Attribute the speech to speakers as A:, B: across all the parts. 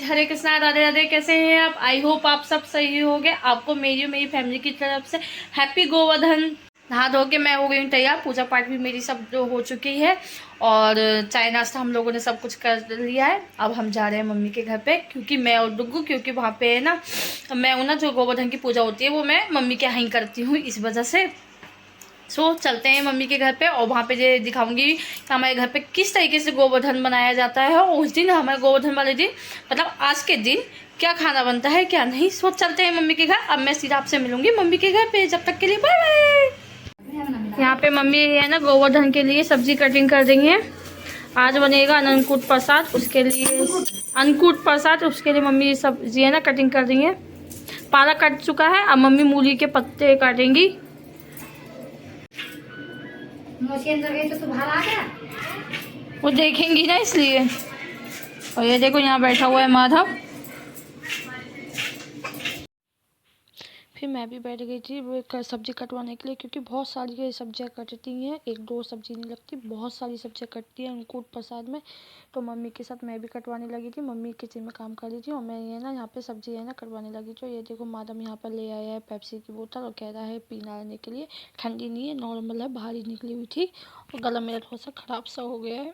A: हरे कृष्णा, राधे राधे। कैसे हैं आप? आई होप आप सब सही होंगे। आपको मेरी फैमिली की तरफ से हैप्पी गोवर्धन। नहा धो के मैं हो गई हूँ तैयार। पूजा पाठ भी मेरी सब हो चुकी है और चाय नाश्ता हम लोगों ने सब कुछ कर लिया है। अब हम जा रहे हैं मम्मी के घर पे, क्योंकि मैं और डुग्गू, क्योंकि वहाँ पे है ना, मैं हूँ ना, जो गोवर्धन की पूजा होती है वो मैं मम्मी के यहाँ ही करती हूँ, इस वजह से। सो चलते हैं मम्मी के घर पे और वहाँ पे ये दिखाऊंगी कि हमारे घर पे किस तरीके से गोवर्धन बनाया जाता है और उस दिन, हमारे गोवर्धन वाले दिन, मतलब आज के दिन क्या खाना बनता है क्या नहीं। सो चलते हैं मम्मी के घर। अब मैं सीधा आपसे मिलूंगी मम्मी के घर पे। जब तक के लिए बाय बाय। यहाँ पे मम्मी है ना गोवर्धन के लिए सब्जी कटिंग कर देंगे। आज बनेगा अन्नकूट प्रसाद, उसके लिए अन्नकूट प्रसाद, उसके लिए मम्मी सब्जी है ना कटिंग कर देंगे। पालक कट चुका है, अब मम्मी मूली के पत्ते काटेंगी।
B: तो बाहर आ गया,
A: वो देखेंगी ना इसलिए। और ये देखो यहाँ बैठा हुआ है माधव। फिर मैं भी बैठ गई थी वो सब्जी कटवाने के लिए, क्योंकि बहुत सारी सब्जियाँ कटती हैं, एक दो सब्जी नहीं लगती, बहुत सारी सब्जियाँ कटती हैं अन्नकूट प्रसाद में। तो मम्मी के साथ मैं भी कटवाने लगी थी। मम्मी किचन में काम कर रही थी और मैं ये ना यहाँ पे सब्जी है ना कटवाने लगी। तो ये देखो माधव यहाँ पर ले आया है पेप्सी की बोतल और कह रहा है पीना लेने के लिए। ठंडी नहीं है, नॉर्मल है, बाहर ही निकली हुई थी और गला मेरा थोड़ा सा ख़राब सा हो गया है।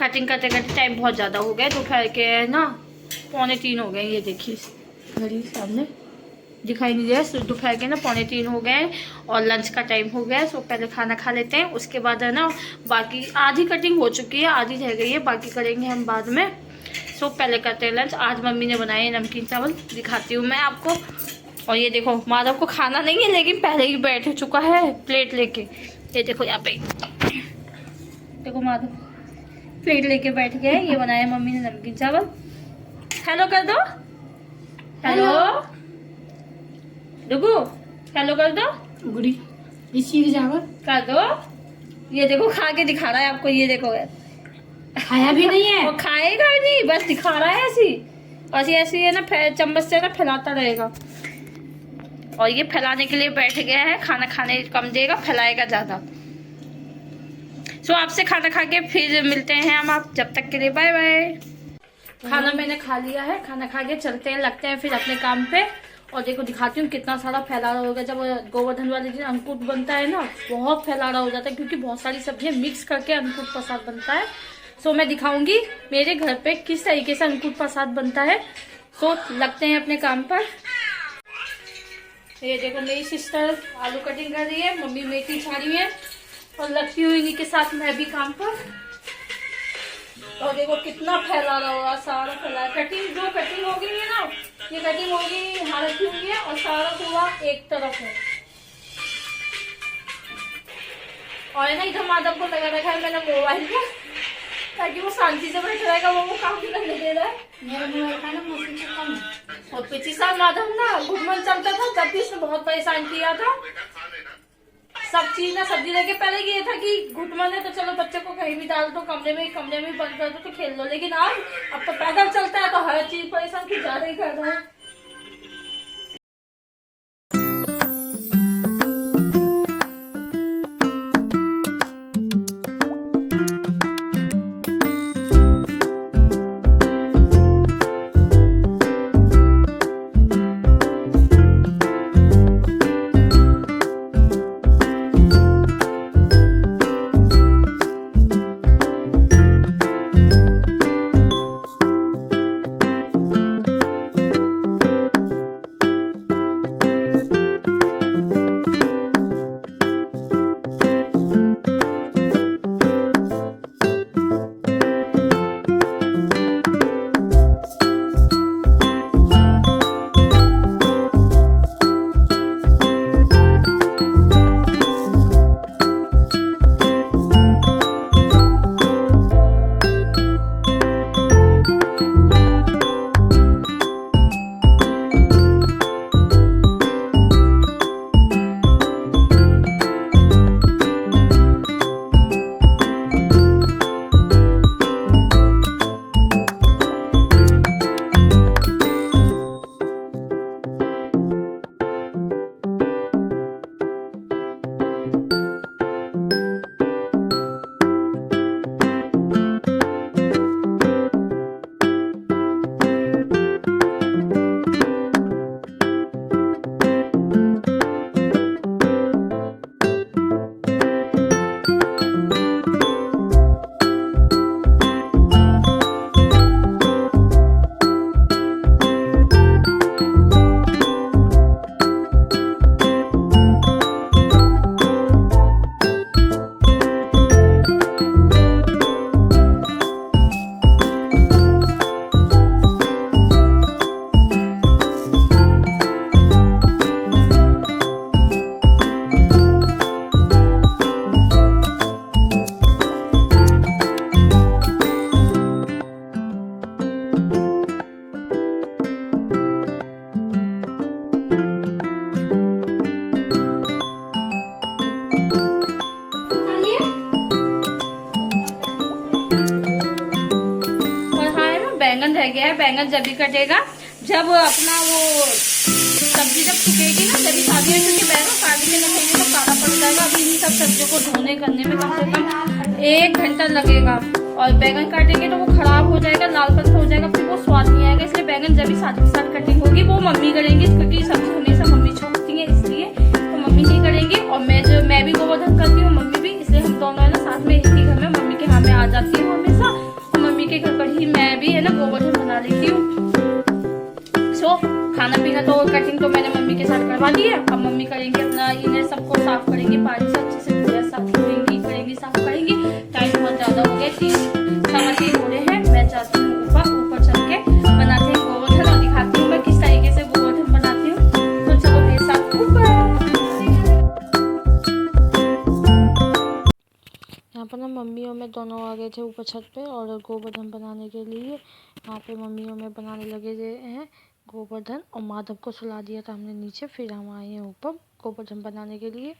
A: कटिंग करते करते टाइम बहुत ज़्यादा हो गया। दोपहर के ना 2:45 हो गए। ये देखिए घड़ी सामने दिखाई नहीं दिया। दोपहर के ना 2:45 हो गए और लंच का टाइम हो गया। सो पहले खाना खा लेते हैं, उसके बाद है ना बाकी आधी कटिंग हो चुकी है, आधी रह गई है, बाकी करेंगे हम बाद में। सो पहले करते हैं लंच। आज मम्मी ने बनाए नमकीन चावल, दिखाती हूँ मैं आपको। और ये देखो माधव को खाना नहीं है, लेकिन पहले ही बैठ चुका है प्लेट लेके। ये देखो यहाँ पे देखो माधव प्लेट लेके बैठ गया है। ये बनाया मम्मी ने नमकीन चावल। हेलो कर दो, हेलो डुगू, हेलो कर दो।
B: गुड़ी इसी चावल
A: कर दो। ये देखो खा के दिखा रहा है आपको। ये देखो
B: खाया भी नहीं है,
A: वो खाएगा भी नहीं, बस दिखा रहा है ऐसी। ऐसी ऐसी है ना चम्मच से ना फैलाता रहेगा। और ये फैलाने के लिए बैठ गया है, खाना खाने कम देगा, फैलाएगा ज्यादा। सो आपसे खाना खा के फिर मिलते हैं हम। आप जब तक के लिए बाय बाय। खाना मैंने खा लिया है, खाना खा के चलते हैं, लगते हैं फिर अपने काम पे। और देखो दिखाती हूँ कितना सारा फैलाना होगा। जब गोवर्धन वाले दिन अन्नकूट बनता है ना, बहुत फैलाना हो जाता है, क्योंकि बहुत सारी सब्जियां मिक्स करके अन्नकूट प्रसाद बनता है। सो मैं दिखाऊंगी मेरे घर पे किस तरीके से अन्नकूट प्रसाद बनता है। सो लगते हैं अपने काम पर। ये देखो मेरी सिस्टर आलू कटिंग कर रही है, मम्मी मेथी छा रही है और लगती हुई इन्हीं के साथ मैं भी काम पर। और देखो कितना फैला रहा होगा, सारा फैला। कटिंग जो कटिंग हो गई है ना, ये कटिंग होगी यहाँ रखी हुई है और सारा पूरा एक तरफ है। और ना इधर माधव को लगा रखा है मैंने मोबाइल को, ताकि वो शांति से बैठ रहेगा। वो काम करने दे रहा है।
B: मेरा मोबाइल का ना मौसम कम है।
A: और पिछले साल माधव ना घुटमन चलता था, तब भी इसने बहुत परेशान किया था। सब चीज ना सब्जी लेके, पहले ये था कि घुटमन है तो चलो बच्चे को कहीं भी डाल दो, कमरे में बंद कर दो तो खेल लो, लेकिन अब तो पैदल चलता है तो हर चीज परेशान कुछ ज्यादा ही कर रहा है। बैंगन रह गया है, बैंगन जब भी कटेगा जब अपना वो सब्जी जब सूखेगी ना, जब शादी में, क्योंकि बैंगन शादी के रखेंगे तो काला पड़ जाएगा। अभी इन्हीं सब सब्जियों को धोने करने में कम से कम 1 घंटा लगेगा, और बैंगन काटेंगे तो वो खराब हो जाएगा, लालपन हो जाएगा, फिर वो स्वाद नहीं आएगा। इसलिए बैंगन जब भी साथ के साथ कटिंग होगी वो मम्मी करेंगी, क्योंकि सब्जी हमेशा मम्मी छोड़ती है, इसलिए तो मम्मी ही करेंगी। और मैं भी गोवर्धन करती हूँ, मम्मी भी, इसलिए हम दोनों है ना साथ में एक ही घर में मम्मी के यहाँ में आ जाती हूँ हमेशा, और मम्मी के घर पर ही मैं भी है ना गोवर्धन बना लेती हूँ। सो खाना पीना तो कटिंग तो मैंने मम्मी के साथ करवा दी है। अब मम्मी करेंगे अपना इन्हें सबको साफ करेंगी, पानी से अच्छे से पूरा साफ करेंगी, साफ करेंगी। टाइम बहुत ज्यादा हो गया, 3 हो रहे हैं। मैं जाती हूँ ऊपर चल के बनाते हैं गोवर्धन, और दिखाती हूँ मैं किस तरीके से गोवर्धन बनाती हूँ। तो चलो मेरे साथ ऊपर। यहाँ पर ना मम्मी और मैं दोनों आ गए थे ऊपर छत पे, और गोवर्धन बनाने के लिए यहाँ पे मम्मी और मैं बनाने लगे हैं गोवर्धन, और माधव को सुला दिया था हमने नीचे, फिर हम आए हैं ऊपर गोवर्धन बनाने के लिए।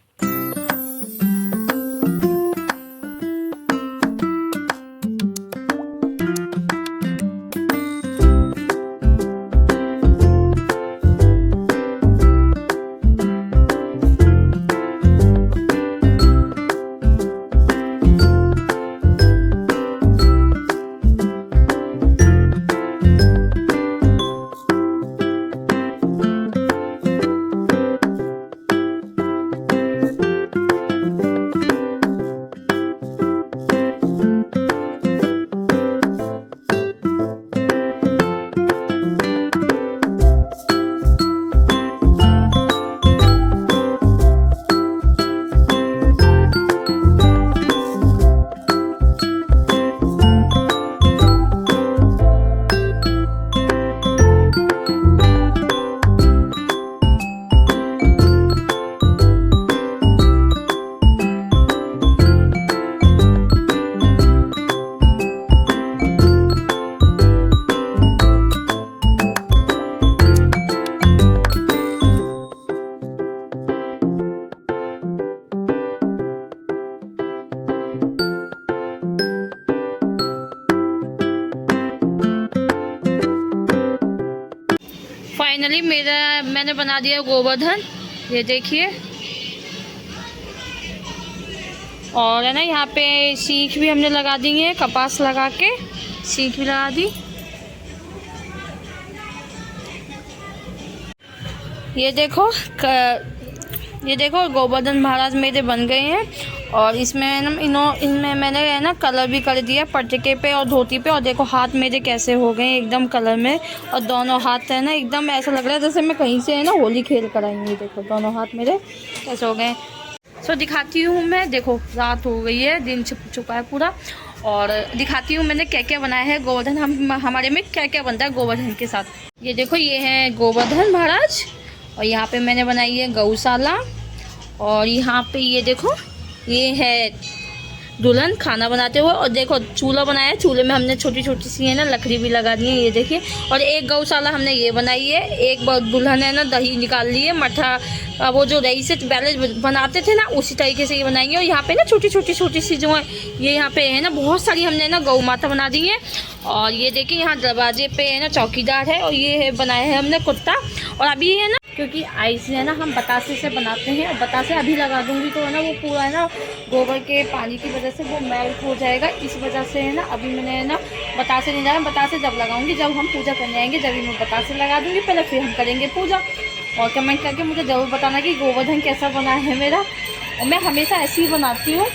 A: फाइनली मैंने बना दिया गोवर्धन, ये देखिए। और है ना यहाँ पे सीख भी हमने लगा दी है, कपास लगा के सीख भी लगा दी। ये देखो गोवर्धन महाराज मेरे बन गए हैं। और इसमें इनमें मैंने है ना कलर भी कर दिया पटके पे और धोती पे। और देखो हाथ मेरे कैसे हो गए एकदम कलर में, और दोनों हाथ है ना एकदम ऐसा लग रहा है जैसे मैं कहीं से है ना होली खेल कर आई हूँ। देखो दोनों हाथ मेरे कैसे हो गए। सो दिखाती हूँ मैं, देखो रात हो गई है, दिन छुप चुका है पूरा। और दिखाती हूँ मैंने क्या क्या बनाया है गोवर्धन। हमारे में क्या क्या बनता है गोवर्धन के साथ। ये देखो ये है गोवर्धन महाराज, और यहाँ पे मैंने बनाई है गौशाला। और यहाँ पे ये देखो ये है दुल्हन खाना बनाते हुए। और देखो चूल्हा बनाया है, चूल्हे में हमने छोटी छोटी सी है ना लकड़ी भी लगा दी है, ये देखिए। और एक गौशाला हमने ये बनाई है। एक दुल्हन है ना दही निकाल ली है, मठा वो जो दही से पहले बनाते थे ना उसी तरीके से ये बनाएंगे। और यहाँ पे ना छोटी सी जो है ये यहाँ पे है ना बहुत सारी हमने ना गौ माता बना दी है। और ये देखिए यहाँ दरवाजे पे है ना चौकीदार है। और ये है बनाया है हमने कुत्ता। और अभी है ना क्योंकि आइस है ना हम बतासे से बनाते हैं, और बतासे अभी लगा दूंगी तो है ना वो पूरा है ना गोबर के पानी की वजह से वो मेल्ट हो जाएगा। इस वजह से है ना अभी मैंने है ना बतासे नहीं लगाया। बतासे जब लगाऊंगी, जब हम पूजा करने आएंगे जब मैं बतासे लगा दूंगी, पहले फिर हम करेंगे पूजा। और कमेंट करके मुझे ज़रूर बताना कि गोवर्धन कैसा बना है मेरा। और मैं हमेशा ऐसे ही बनाती हूँ,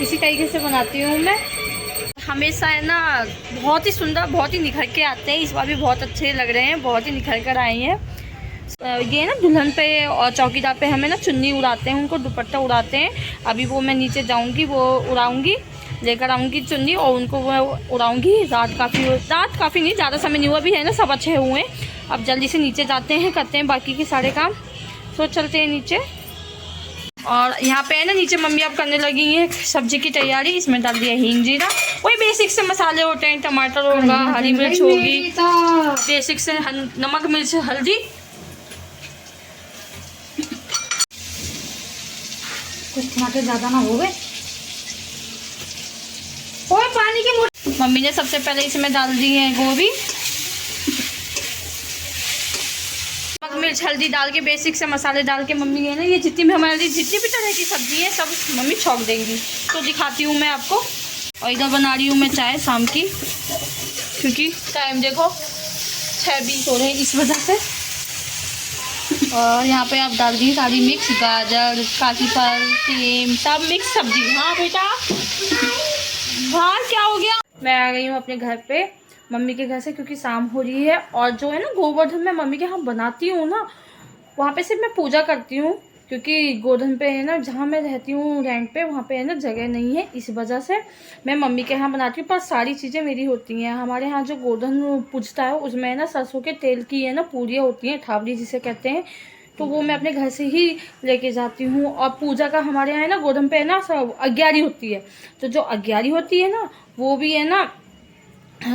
A: इसी तरीके से बनाती हूँ मैं हमेशा है ना। बहुत ही सुंदर, बहुत ही निखर के आते हैं। इस बार भी बहुत अच्छे लग रहे हैं, बहुत ही निखर कर आए हैं। ये ना दुल्हन पे और चौकीदार पे हमें ना चुन्नी उड़ाते हैं, उनको दुपट्टा उड़ाते हैं। अभी वो मैं नीचे जाऊंगी, वो उड़ाऊंगी, लेकर आऊंगी चुन्नी और उनको वो उड़ाऊंगी। रात काफ़ी नहीं, ज़्यादा समय नहीं हुआ, भी है ना 6:15 हुए हैं। अब जल्दी से नीचे जाते हैं, करते हैं बाकी के सारे काम। तो चलते हैं नीचे। और यहाँ पे है ना नीचे मम्मी अब करने लगी है सब्जी की तैयारी। इसमें डाल दिया हींग जीरा, वही बेसिक से मसाले होते हैं। टमाटर होगा, हरी मिर्च होगी, बेसिक से नमक मिर्च हल्दी।
B: कुछ टमाटर ज़्यादा ना हो गए। और पानी की
A: मम्मी ने सबसे पहले इसमें डाल दी है गोभी, नमक मिर्च हल्दी डाल के बेसिक से मसाले डाल के मम्मी है ना ये जितनी भी हमारी जितनी भी तरह की सब्जी है सब मम्मी छौंक देंगी। तो दिखाती हूँ मैं आपको। और इधर बना रही हूँ मैं चाय शाम की, क्योंकि टाइम देखो 6:20 हो रहे हैं इस वजह से। और यहाँ पे आप डाल दी सारी मिक्स गाजर, काकी फल, सेम सब मिक्स सब्जी। हाँ बेटा बाहर क्या हो गया। मैं आ गई हूँ अपने घर पे मम्मी के घर से, क्योंकि शाम हो रही है। और जो है ना गोवर्धन मैं मम्मी के यहाँ बनाती हूँ ना, वहाँ पे सिर्फ मैं पूजा करती हूँ, क्योंकि गोवर्धन पे है ना जहाँ मैं रहती हूँ रेंट पे, वहाँ पे है ना जगह नहीं है। इस वजह से मैं मम्मी के यहाँ बनाती हूँ, पर सारी चीज़ें मेरी होती हैं। हमारे यहाँ जो गोवर्धन पूजता है उसमें है ना सरसों के तेल की है ना पूरियाँ होती हैं, थावड़ी जिसे कहते हैं। तो वो मैं अपने घर से ही लेके जाती हूँ। और पूजा का हमारे यहाँ है ना गोवर्धन पे है ना सब अग्यारी होती है। तो जो अग्यारी होती है ना वो भी है ना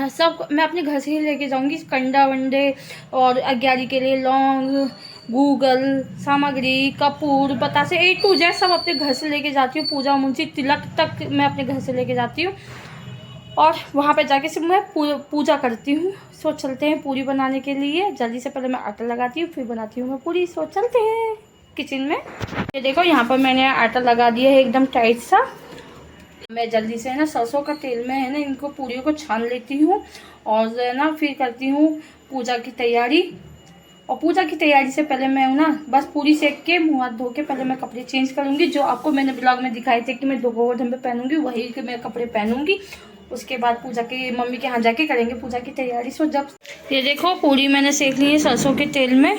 A: सब मैं अपने घर से ही लेके जाऊंगी। कंडा वंडे और अग्यारी के लिए लौंग, गूगल सामग्री, कपूर, बतासे A to Z सब अपने घर से लेके जाती हूँ। पूजा मुंशी तिलक तक मैं अपने घर से लेके जाती हूँ। और वहाँ पे जाके सिर्फ मैं पूजा करती हूँ। सो चलते हैं पूरी बनाने के लिए। जल्दी से पहले मैं आटा लगाती हूँ, फिर बनाती हूँ मैं पूरी। सो चलते हैं किचन में। ये देखो यहाँ पर मैंने आटा लगा दिया है एकदम टाइट सा। मैं जल्दी से है ना सरसों का तेल में है ना इनको पूरियों को छान लेती हूँ, और है ना फिर करती हूँ पूजा की तैयारी। और पूजा की तैयारी से पहले मैं ना बस पूरी सेक के मुँह हाथ धो के पहले मैं कपड़े चेंज करूँगी। जो आपको मैंने ब्लॉग में दिखाए थे कि मैं गोवर्धन पे पहनूंगी, वही के मैं कपड़े पहनूंगी। उसके बाद पूजा की मम्मी के यहाँ जाके करेंगे पूजा की तैयारी। सो जब ये देखो पूरी मैंने सेक ली है सरसों के तेल में।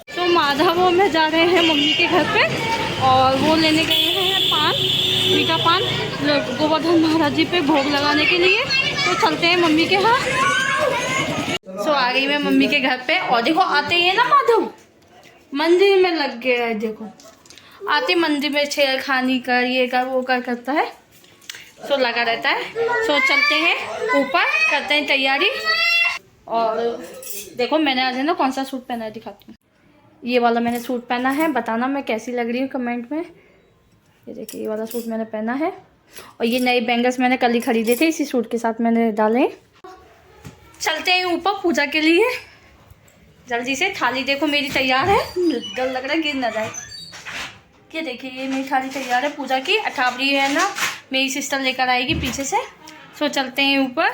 A: तो माधव में जा रहे हैं मम्मी के घर पे, और वो लेने गए हैं पान, मीठा पान गोवर्धन महाराज जी पे भोग लगाने के लिए। तो चलते हैं मम्मी के यहाँ। सो आ गई मैं मम्मी के घर पे। और देखो आते ही है ना माधव मंदिर में लग गया है। देखो आते मंदिर में छेड़खानी कर, ये कर वो कर करता है। सो लगा रहता है। सो चलते हैं ऊपर, करते हैं तैयारी। और देखो मैंने आज है ना कौन सा सूट पहना है दिखाती हूँ। ये वाला मैंने सूट पहना है, बताना मैं कैसी लग रही हूँ कमेंट में। ये देखिए ये वाला सूट मैंने पहना है। और ये नए बैंगल्स मैंने कल ही खरीदे थे, इसी सूट के साथ मैंने डाले। चलते हैं ऊपर पूजा के लिए। जल्दी से थाली देखो मेरी तैयार है, डर लग रहा है गिर ना जाए। ये देखिए ये मेरी थाली तैयार है पूजा की। अठावरी है ना मेरी सिस्टर लेकर आएगी पीछे से। सो चलते हैं ऊपर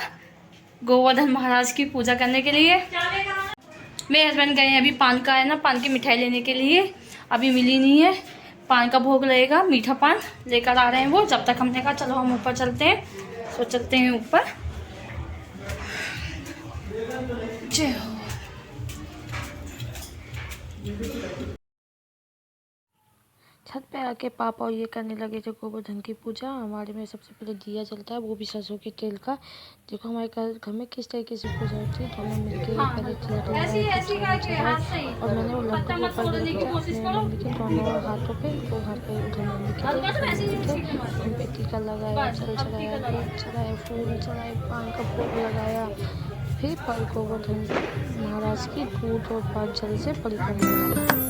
A: गोवर्धन महाराज की पूजा करने के लिए। मेरे हस्बैंड गए हैं अभी पान का है ना, पान की मिठाई लेने के लिए, अभी मिली नहीं है। पान का भोग लगेगा, मीठा पान लेकर आ रहे हैं वो। जब तक हमने कहा चलो हम ऊपर चलते हैं, सो चलते हैं ऊपर। जय हो। छत पे आके पापा और ये करने लगे थे गोवर्धन की पूजा। हमारे में सबसे पहले दिया जलता है, वो भी सरसों के तेल का। देखो हमारे घर में किस तरीके से पूजा होती है। दोनों मिलकर पहले तिलक लगाया और मैंने वो लड्डू के ऊपर लेकिन दोनों हाथों पे, दो हाथ पे उधर मम्मी के उन पे टीका लगाया, जल चढ़ाया, दूध चढ़ाए, फूल चढ़ाए, पान का भोग लगाया। फिर पर गोवर्धन महाराज की दूध और पान जल से परिक्रमा लगाई।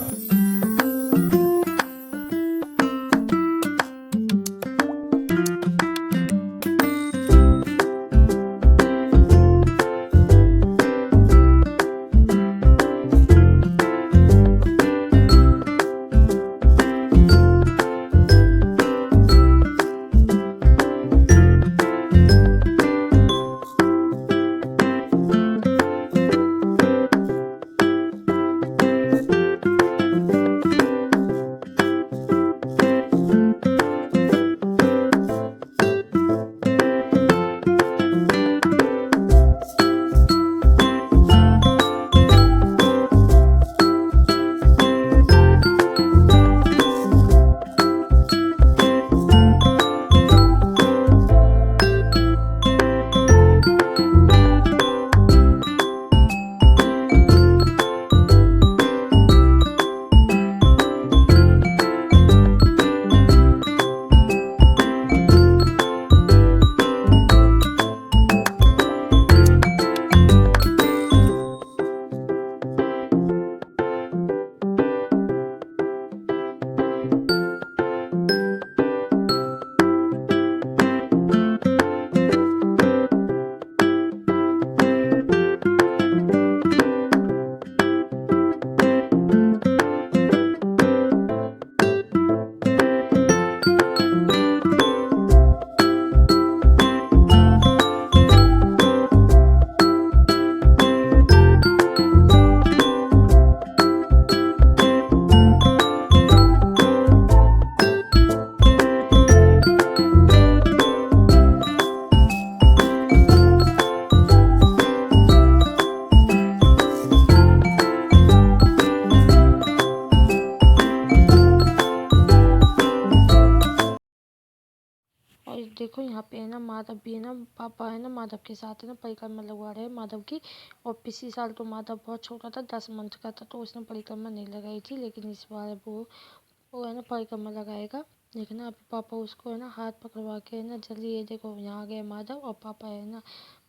A: देखो यहाँ पे है ना माधव भी है ना, पापा है ना माधव के साथ है ना परिक्रमा लगवा रहे हैं माधव की। और पिछले साल तो माधव बहुत छोटा था, 10 मंथ का था, तो उसने परिक्रमा नहीं लगाई थी। लेकिन इस बार वो है ना परिक्रमा लगाएगा। लेकिन ना अभी पापा उसको है ना हाथ पकड़वा के है ना जल्दी, ये देखो यहाँ गए माधव और पापा है ना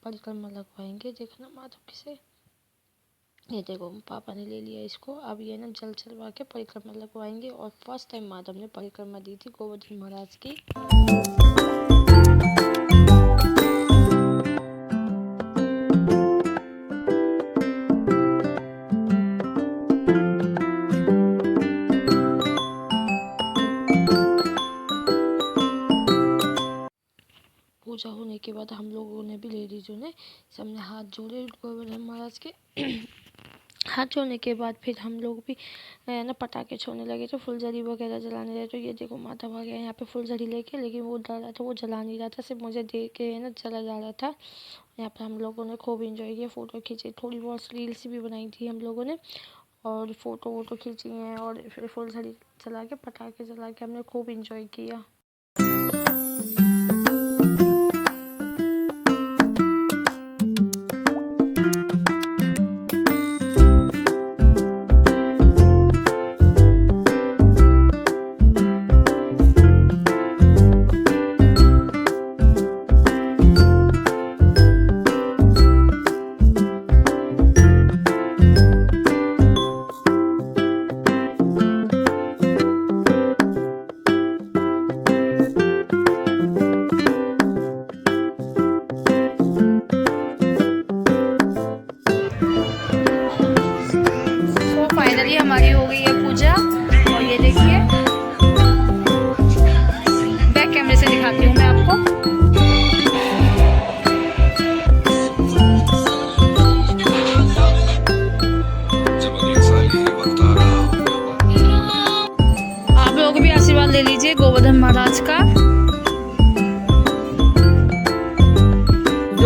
A: परिक्रमा लगवाएंगे। देखो ना माधव किसे, ये देखो पापा ने ले लिया इसको। अब ये ना जल चलवा के परिक्रमा लगवाएंगे। और फर्स्ट टाइम माधव ने परिक्रमा दी थी गोवर्धन महाराज की। पूजा होने के बाद हम लोगों ने भी, लेडीजों ने सबने हाथ जोड़े गोवर्धन महाराज के। हाथ जोड़ने के बाद फिर हम लोग भी ना पटाखे छोड़ने लगे, तो फुलझड़ी वगैरह जलाने लगे। तो ये देखो माधव आ गया यहाँ पे फुलझड़ी लेके, लेकिन वो डर रहा था, वो जला नहीं रहा था, सिर्फ मुझे देख के है ना चला जा रहा था। यहाँ पे हम लोगों ने खूब इंजॉय किया, फ़ोटो खींचे, थोड़ी बहुत रील्स भी बनाई थी हम लोगों ने, और फ़ोटो वोटो खींची हैं। और फिर फुलझड़ी जला के, पटाखे जला के हमने खूब इंजॉय किया।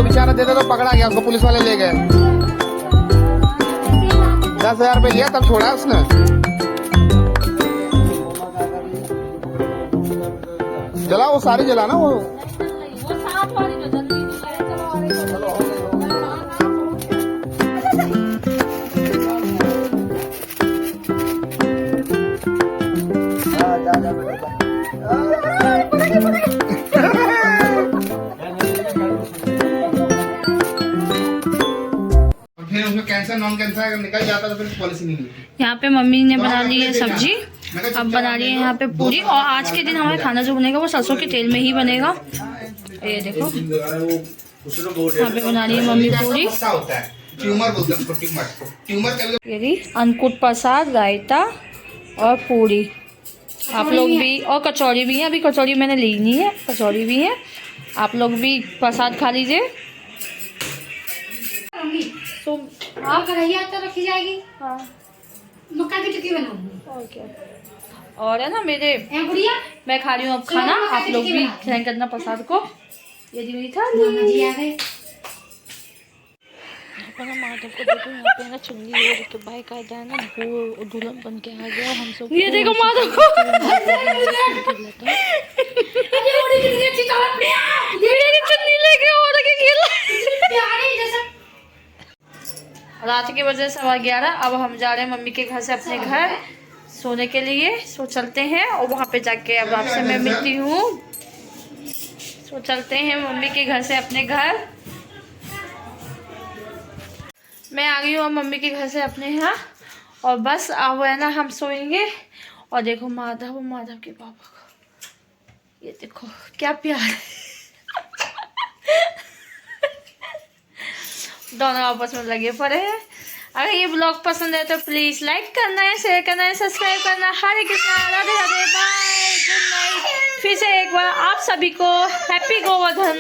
C: बेचारा देते तो पकड़ा गया, उसको पुलिस वाले ले गए। 10,000 रुपये लिया तब छोड़ा उसने। जला वो सारी जला ना वो।
A: वो साथ वाली जो जल्दी
C: फिर उसमें कैंसर नॉन कैंसर अगर निकल जाता तो फिर पॉलिसी नहीं मिलती।
A: यहाँ पे मम्मी ने बना ली है सब्जी, अब बना रही है यहाँ पे पूरी। और आज के दिन हमारा खाना जो बनेगा वो सरसों के तेल में ही बनेगा। ये देखो यहाँ पे बना रही है मम्मी पूरी।
C: ट्यूमर बोलते हैं उसको, ट्यूमर।
A: ये रही अन्नकूट प्रसाद, रायता और पूरी। आप लोग भी, और कचौड़ी भी है। अभी कचौड़ी मैंने ली नहीं है, कचौड़ी भी है। आप लोग भी प्रसाद खा लीजिए। तो
B: हाँ कढ़ैया तो रखी जाएगी।
A: हाँ
B: मक्का की टिक्की बनाऊंगी।
A: और क्या, और है ना मेरे,
B: गुड़िया
A: मैं खा रही हूँ अब खाना। आप लोग भी ग्रहण करना प्रसाद को। ये मेरी थाली।
B: जी आ गए।
D: माधव को देखो यहाँ पे ना चुन्नी ओढ़ के भाई का है ना वो दुल्हन बन के आ गया। हम सब
A: ये देखो माधव को मेरी चुन्नी लेके ओढ़ के खेला। रात के बजे 11:15। अब हम जा रहे हैं मम्मी के घर से अपने घर सोने के लिए। सो चलते हैं और वहाँ पे जाके अब आपसे मैं मिलती हूँ। सो चलते हैं मम्मी के घर से अपने घर। मैं आ गई हूँ अब मम्मी के घर से अपने यहाँ, और बस अब है ना हम सोएंगे। और देखो माधव, माधव के पापा को ये देखो क्या प्यार है। दोनों आपस में लगे पड़े हैं। अगर ये ब्लॉग पसंद है तो प्लीज लाइक करना है, शेयर करना है, सब्सक्राइब करना। Hare Krishna, Radhe Radhe, bye, good night. फिर से एक बार आप सभी को हैप्पी गोवर्धन।